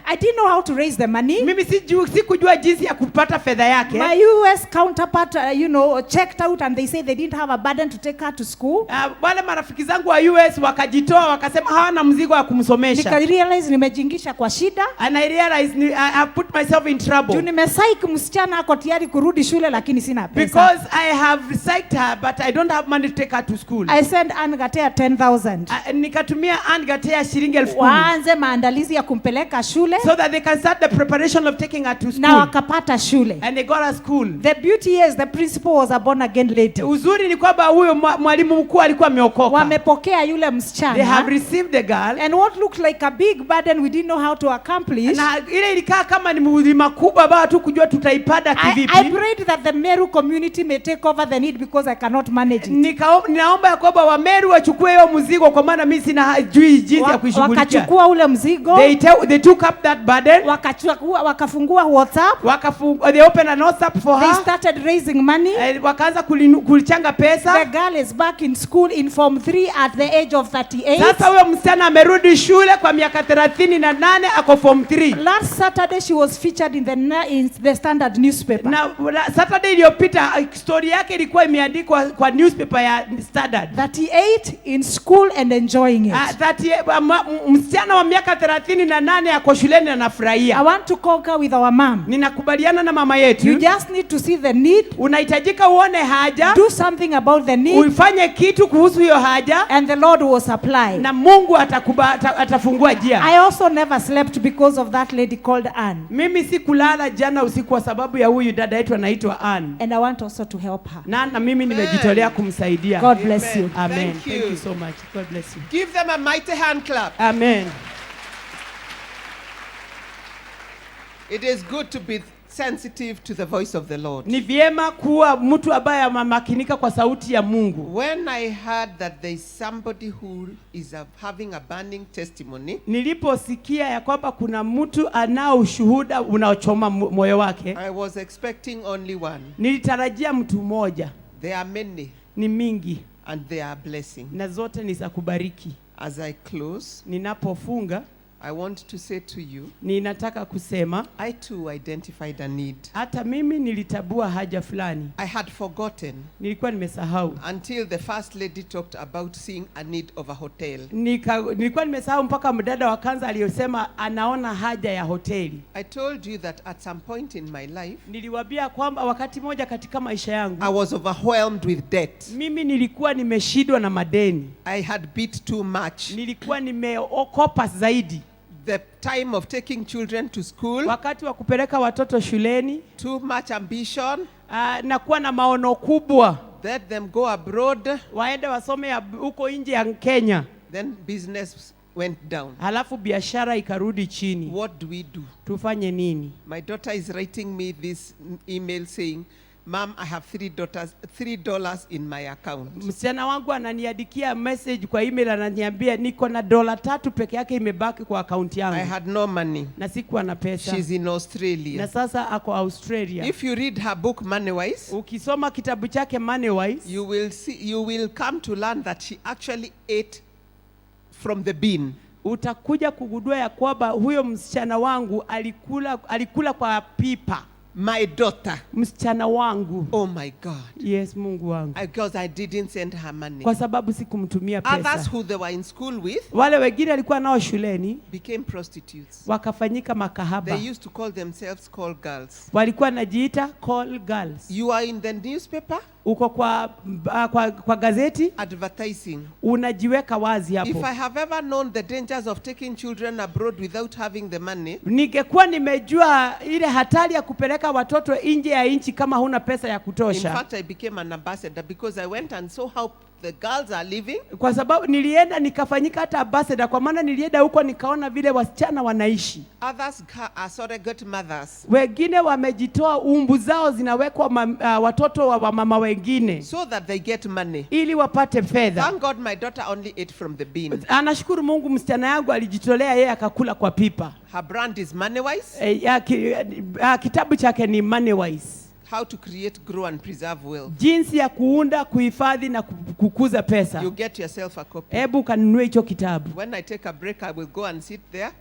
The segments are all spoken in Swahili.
I didn't know how to raise the money. Mimi sikujua jinsi ya kupata fedha yake. My US counterpart, checked out and they said they didn't have a burden to take her to school. Wale marafiki zangu wa US wakajitoa wakasema hawana mzigo wa kumsomesha. Nika realize nimejingisha kwa shida. And I realized I put myself in trouble. Nimesaik msichana ako tayari kurudi shule lakini sina pesa. Because I have psyched her but I don't have money to take her to school. I sent Ann Gatea 10,000. Nikatumia Ann Gatea shilingi 10,000. Waanze maandalizi ya kumpeleka shule. So that they can start the preparation of taking her to school. Na wakapata shule. And they got her school. The beauty is the principal was a born again lady. Uzuri ni kwamba huyo mwalimu mkuu alikuwa ameokoka. Wamepokea yule msichana. They have received the girl. And what looked like a big burden we didn't know how to accomplish. Na ile ilikaa kama ni mlima kubwa bado tu kujua tutaipada kivipi. I prayed that the Meru community may take over the need because I cannot manage it. Ninaomba ya kwamba Wameru wachukue hiyo mzigo kwa maana mimi sina jinsi ya kushughulikia. Wakachukua ule mzigo. They took up that burden. Wakafungua WhatsApp. They opened an WhatsApp for her. They started raising money. Wakaanza kulichanga pesa. The girl is back in school in Form 3 at the age of 38. Sasa huyo msichana amerudi shule kwa miaka 38 ako Form 3. Last Saturday she was featured in the Standard newspaper. Na Saturday iliyopita story yake ilikuwa imeandikwa kwa newspaper ya Standard. 38 in school and enjoying it. Msichana wa miaka 38 ako shuleni na anafurahia. I want to concur with our mom. Ninakubaliana na mama yetu. You just need to see the need. Unahitajika uone haja. Do something about the need. Ufanye kitu kuhusu hiyo haja. And the Lord will supply. Na Mungu atafungua njia. I also never slept because of that lady called Ann. Mimi sikulala jana usiku kwa sababu ya huyu dada yetu anaitwa Ann. And I want also to help her. Na mimi nimejitolea kumsaidia. God bless you. Amen. Thank you so much. God bless you. Give them a mighty hand clap. Amen. It is good to be sensitive to the voice of the Lord. Ni vyema kuwa mtu ambaye amemakinika kwa sauti ya Mungu. When I heard that there is somebody who is having a burning testimony, niliposikia ya kwamba kuna mtu anao ushuhuda unaochoma moyo wake, I was expecting only one. Nilitarajia mtu mmoja. There are many. Ni mingi. And they are blessing. Na zote ni za kubariki. As I close, ninapofunga, I want to say to you, ninataka kusema, I too identified a need. Hata mimi nilitabua haja fulani. I had forgotten. Nilikuwa nimesahau. Until the first lady talked about seeing a need of a hotel. Nilikuwa nimesahau mpaka mdada wa kwanza aliyosema anaona haja ya hoteli. I told you that at some point in my life, niliwaambia kwamba wakati moja katika maisha yangu, I was overwhelmed with debt. Mimi nilikuwa nimeshindwa na madeni. I had beat too much. Nilikuwa nimeokopa zaidi. The time of taking children to school, wakati wa kupeleka watoto shuleni, too much ambition, na kuwa na maono kubwa, let them go abroad, waende wasome huko nje ya Kenya. Then business went down. Halafu biashara ikarudi chini. What do we do? Tufanye nini? My daughter is writing me this email saying, Mom, I have $3 in my account. Msichana wangu ananiandikia message kwa email, ananiambia niko na $3 peke yake imebaki kwa account yangu. I had no money. Na sikuwa na pesa. She's in Australia. Na sasa ako Australia. If you read her book Moneywise, ukisoma kitabu chake Moneywise, you will come to learn that she actually ate from the bin. Utakuja kugundua ya kwamba huyo msichana wangu alikula kwa pipa. My daughter. Msichana wangu. Oh my God. Yes, Mungu wangu. Because I didn't send her money. Kwa sababu sikumtumia pesa. Others who they were in school with, wale wengine alikuwa nao shuleni, became prostitutes. Wakafanyika makahaba. They used to call themselves call girls. Walikuwa najiita call girls. You are in the newspaper, uko kwa gazeti, advertising. Unajiweka wazi hapo. If I have ever known the dangers of taking children abroad without having the money, ningekuwa nimejua ile hatari ya kupeleka watoto nje ya nchi kama huna pesa ya kutosha. In fact, I became an ambassador because I went and saw how the girls are living. Kwa sababu nilienda nikafanyika hata ambassador, kwa maana nilienda huko nikaona vile wasichana wanaishi. Others are surrogate mothers. Wengine wamejitoa, umbu zao zinawekwa watoto wa mama wengine, so that they get money, ili wapate fedha. Thank God my daughter only ate from the bin. Anashukuru Mungu msichana yangu alijitolea, yeye akakula kwa pipa. Her brand is Moneywise. Kitabu chake ni Moneywise. How to create, grow and preserve wealth. Jinsi ya kuunda, kuhifadhi na kukuza pesa. You get yourself a copy. Hebu kanunue hicho kitabu. When I take a break, I will go and sit there.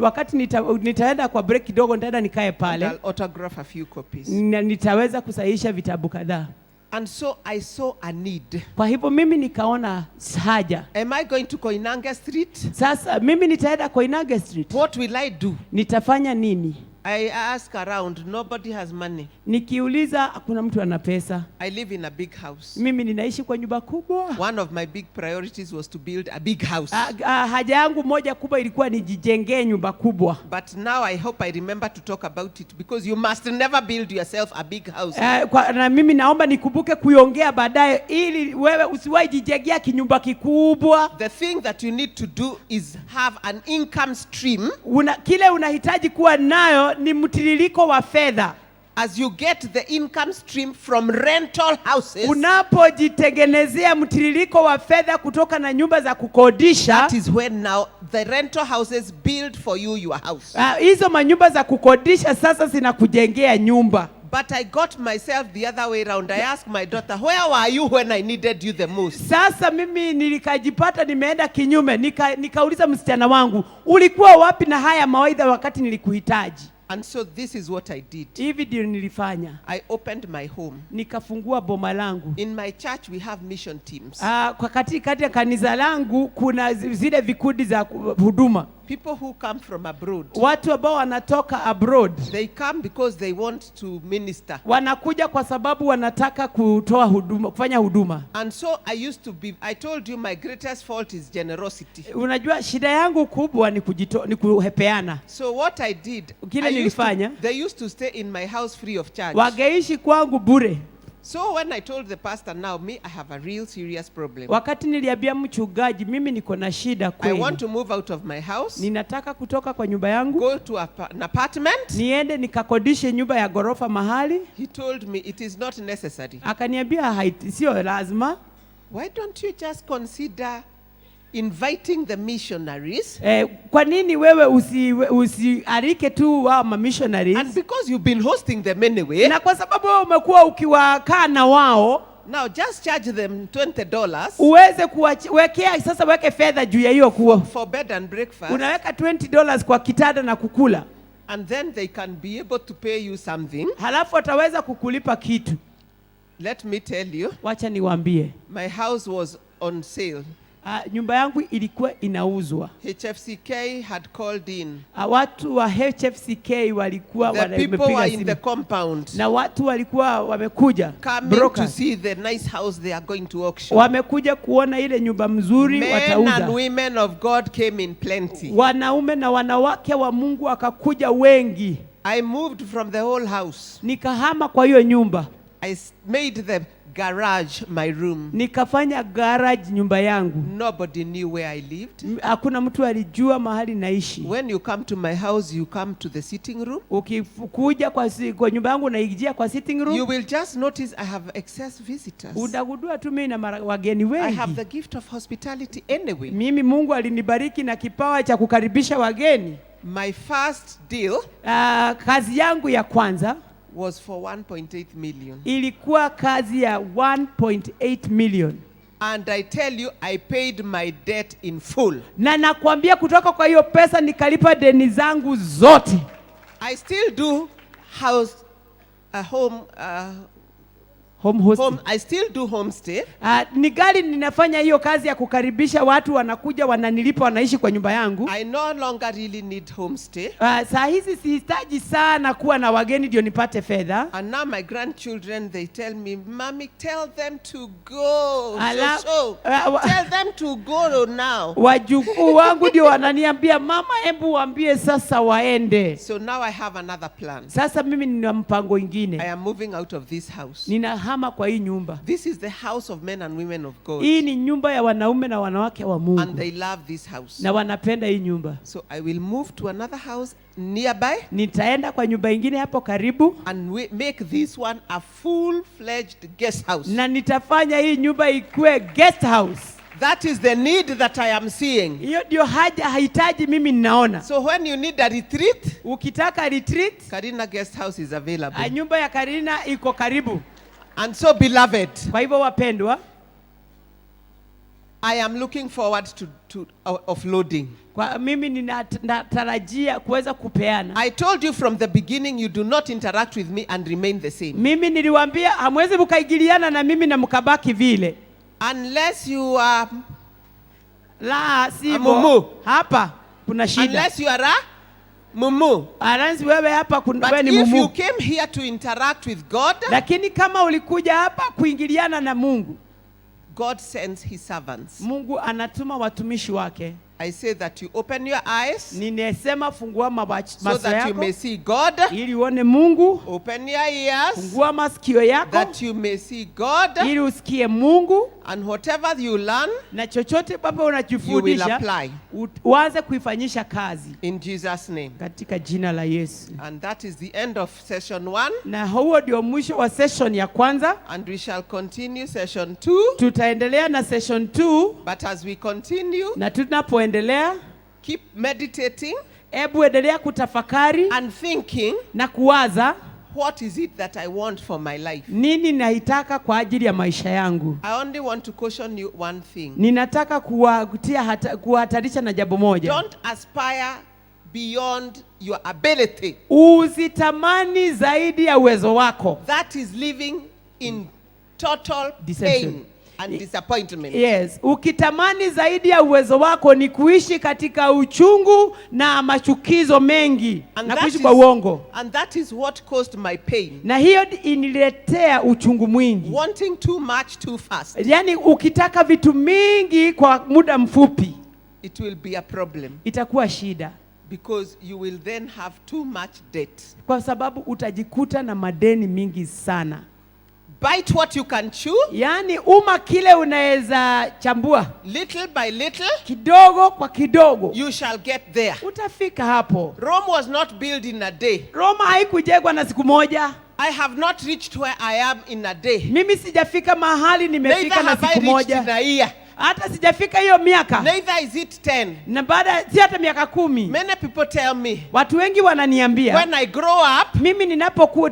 Wakati nitaenda kwa break kidogo, nitaenda nikae pale. I'll autograph a few copies. Nitaweza kusahihisha vitabu kadhaa. And so I saw a need. Kwa hivyo mimi nikaona haja. Am I going to Koinange Street? Sasa mimi nitaenda Koinange Street. What will I do? Nitafanya nini? I ask around, nobody has money. Nikiuliza hakuna mtu ana pesa. I live in a big house. Mimi ninaishi kwa nyumba kubwa. One of my big priorities was to build a big house. Haja yangu moja kubwa ilikuwa nijijengee nyumba kubwa. But now I hope I remember to talk about it, because you must never build yourself a big house. Na mimi naomba nikumbuke kuiongea baadaye, ili wewe usiwahi jijengea kinyumba kikubwa. The thing that you need to do is have an income stream. Kile unahitaji kuwa nayo ni mtiririko wa fedha. As you get the income stream from rental houses, unapojitengenezea mtiririko wa fedha kutoka na nyumba za kukodisha, that is when now the rental houses build for you your house. Hizo manyumba za kukodisha sasa zinakujengea nyumba. But I got myself the other way around. I asked my daughter, where were you when I needed you the most? Sasa mimi nilikajipata nimeenda kinyume, nikauliza msichana wangu, ulikuwa wapi na haya mawaidha wakati nilikuhitaji? And so this is what I did. Hivi ndio nilifanya. I opened my home. Nikafungua boma langu. In my church we have mission teams. Kwa kati ya kanisa langu kuna zile vikundi za huduma. People who come from abroad. Watu ambao wanatoka abroad. They come because they want to minister. Wanakuja kwa sababu wanataka kutoa huduma, kufanya huduma. And so I told you my greatest fault is generosity. Unajua shida yangu kubwa ni kuhepeana. So what I did, they used to stay in my house free of charge. Wageishi kwangu bure. So when I told the pastor, now I have a real serious problem. Wakati niliambia mchungaji mimi niko na shida kweli. I want to move out of my house. Ninataka kutoka kwa nyumba yangu. Go to an apartment. Niende nikakodishe nyumba ya gorofa mahali. He told me it is not necessary. Akaniambia sio lazima. Why don't you just consider inviting the missionaries? Kwa nini wewe usialike tu wao ma missionaries? And because you've been hosting them anyway. Na kwa sababu wewe umekuwa ukiwakaa na wao. Now just charge them $20. Uweze kuwekea sasa, weke fedha juu ya hiyo for bed and breakfast. Unaweka $20 kwa kitanda na kukula. And then they can be able to pay you something. Halafu ataweza kukulipa kitu. Let me tell you. Wacha niwaambie. My house was on sale. Nyumba yangu ilikuwa inauzwa. HFCK had called in. Watu wa HFCK walikuwa wamepiga simu. The people were in the compound. Na watu walikuwa wamekuja. Coming to see the nice house they are going to auction. Wamekuja kuona ile nyumba mzuri watauza. Men and women of God came in plenty. Wanaume na wanawake wa Mungu wakakuja wengi. I moved from the whole house. Nikahama kwa hiyo nyumba. I made the garage my room. Nikafanya garage nyumba yangu. Nobody knew where I lived. Hakuna mtu alijua mahali naishi. When you come to my house, you come to the sitting room. Ukikuja kwa nyumba yangu unaingia kwa sitting room. You will just notice I have excess visitors. Utagundua tu mimi na wageni wengi. I have the gift of hospitality anyway. Mimi Mungu alinibariki na kipawa cha kukaribisha wageni. My first deal, kazi yangu ya kwanza was for 1.8 million. Ilikuwa kazi ya 1.8 million. And I tell you, I paid my debt in full. Na nakwambia kutoka kwa hiyo pesa nikalipa deni zangu zote. I still do home I still do homestay. Nigali ninafanya hiyo kazi ya kukaribisha watu, wanakuja wananilipa, wanaishi kwa nyumba yangu. I no longer really need homestay. Saa hizi sihitaji sana kuwa na wageni ndio nipate fedha. And now my grandchildren, they tell me, "Mommy, tell them to go." Tell them to go now. Wajukuu wangu ndio wananiambia, "Mama, hebu waambie sasa waende." So now I have another plan. Sasa mimi nina mpango ingine. I am moving out of this house. Kwa hii nyumba. This is the house of men and women of God. Hii ni nyumba ya wanaume na wanawake wa Mungu. And they love this house. Na wanapenda hii nyumba. So I will move to another house nearby. Nitaenda kwa nyumba ingine hapo karibu. And make this one a full-fledged guest house. Na nitafanya hii nyumba ikuwe guest house. That is the need that I am seeing. Hiyo ndio hahitaji mimi ninaona. So when you need a retreat, ukitaka retreat, Karina guest house is available. Nyumba ya Karina iko karibu. And so beloved, kwa hivyo wapendwa, I am looking forward to offloading. Kwa mimi ninatarajia kuweza kupeana. I told you from the beginning you do not interact with me and remain the same. Mimi niliwaambia hamwezi mkaingiliana na mimi na mkabaki vile. Unless you are la sivyo hapa kuna shida. Unless you are a mumu. Aranzi wewe hapa wewe ni mumu. But if you came here to interact with God, lakini kama ulikuja hapa kuingiliana na Mungu, God sends his servants. Mungu anatuma watumishi wake. I say that you open your eyes, ninesema fungua macho so that yako, you may see God. Ili uone Mungu. Open your ears, fungua masikio yako, that you may see God. Ili usikie Mungu. And whatever you learn, na chochote baba unajifundisha, you will apply. Uanze kuifanyisha kazi. In Jesus' name. Katika jina la Yesu. And that is the end of session 1. Na huo ndio mwisho wa session ya kwanza. And we shall continue session 2. Tutaendelea na session 2. But as we continue, na tunapoendelea, keep meditating. Ebu endelea kutafakari and thinking, na kuwaza, what is it that I want for my life? Nini naitaka kwa ajili ya maisha yangu? I only want to caution you one thing. Ninataka kuhatarisha na jambo moja. Don't aspire beyond your ability. Usitamani zaidi ya uwezo wako. That is living in total pain and disappointment. Yes, ukitamani zaidi ya uwezo wako ni kuishi katika uchungu na machukizo mengi na kuishi kwa uongo. And that is what caused my pain. Na hiyo iniletea uchungu mwingi. Wanting too much too fast. Yani ukitaka vitu mingi kwa muda mfupi, it will be a problem. Itakuwa shida. Because you will then have too much debt. Kwa sababu utajikuta na madeni mingi sana. Bite what you can chew. Yani kile unaweza chambua. Little by little. Kidogo kwa kidogo. You shall get there. Utafika hapo. Rome was not built in a day. Roma haikujengwa na siku moja. I have not reached where I am in a day. Mimi sijafika mahali nimefika na siku moja. Neither have I reached in a year. Hata sijafika hiyo miaka. Neither is it 10. Na baada si hata miaka 10. Many people tell me. Watu wengi wananiambia. When I grow up, mimi ninapokuwa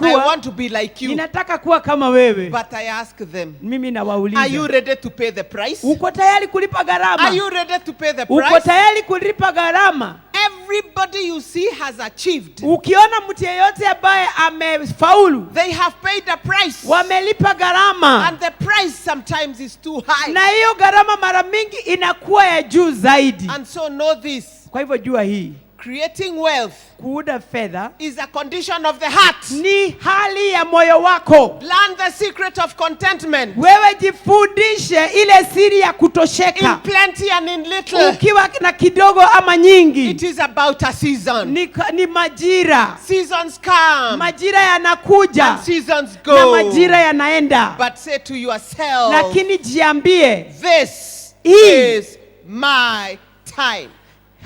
I want to be like you. Ninataka kuwa kama wewe. But I ask them. Mimi nawauliza. Are you ready to pay the price? Uko tayari kulipa gharama? Are you ready to pay the price? Uko tayari kulipa gharama? Everybody you see has achieved. Ukiona mtu yeyote ambaye amefaulu, they have paid the price. Wamelipa gharama. And the price sometimes is too high. Na hiyo gharama mara mingi inakuwa ya juu zaidi. And so know this. Kwa hivyo jua hii. Creating wealth, kuuda fedha, is a condition of the heart. Ni hali ya moyo wako. Learn the secret of contentment. Wewe jifundishe ile siri ya kutosheka. In plenty and in little. Ukiwa na kidogo ama nyingi. It is about a season. Ni majira. Seasons come. Majira yanakuja. And seasons go. Na majira yanaenda. But say to yourself, lakini jiambie, this is my time.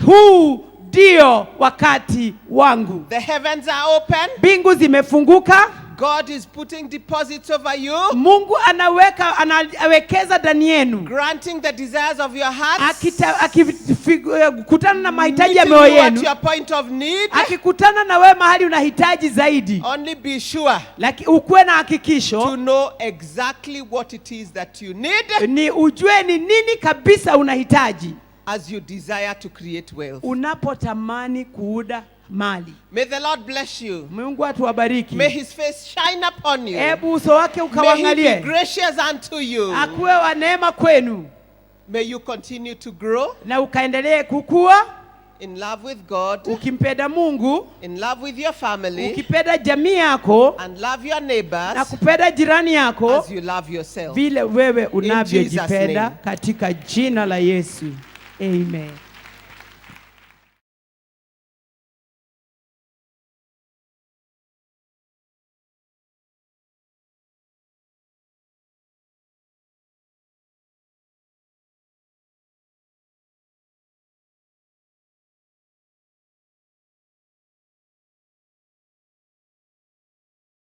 Huu ndio wakati wangu. The heavens are open. Mbingu zimefunguka. God is putting deposits over you. Mungu anawekeza ndani yenu. Granting the desires of your heart. Akikutana na mahitaji ya moyo yenu. At your point of need. Akikutana na wewe mahali unahitaji zaidi. Only be sure. Ukuwe na hakikisho. To know exactly what it is that you need. Ni ujue ni nini kabisa unahitaji. As you desire to create wealth. Unapotamani kuuda mali. May the Lord bless you. Mungu atuwabariki. May his face shine upon you. Ebu uso wake ukawaangalie. May he be gracious unto you. Akuwe wa neema kwenu. May you continue to grow. Na ukaendelee kukua. In love with God. Ukimpenda Mungu. In love with your family. Ukipenda jamii yako. And love your neighbors. Na kupenda jirani yako. As you love yourself. Vile wewe unavyojipenda katika jina la Yesu. Amen.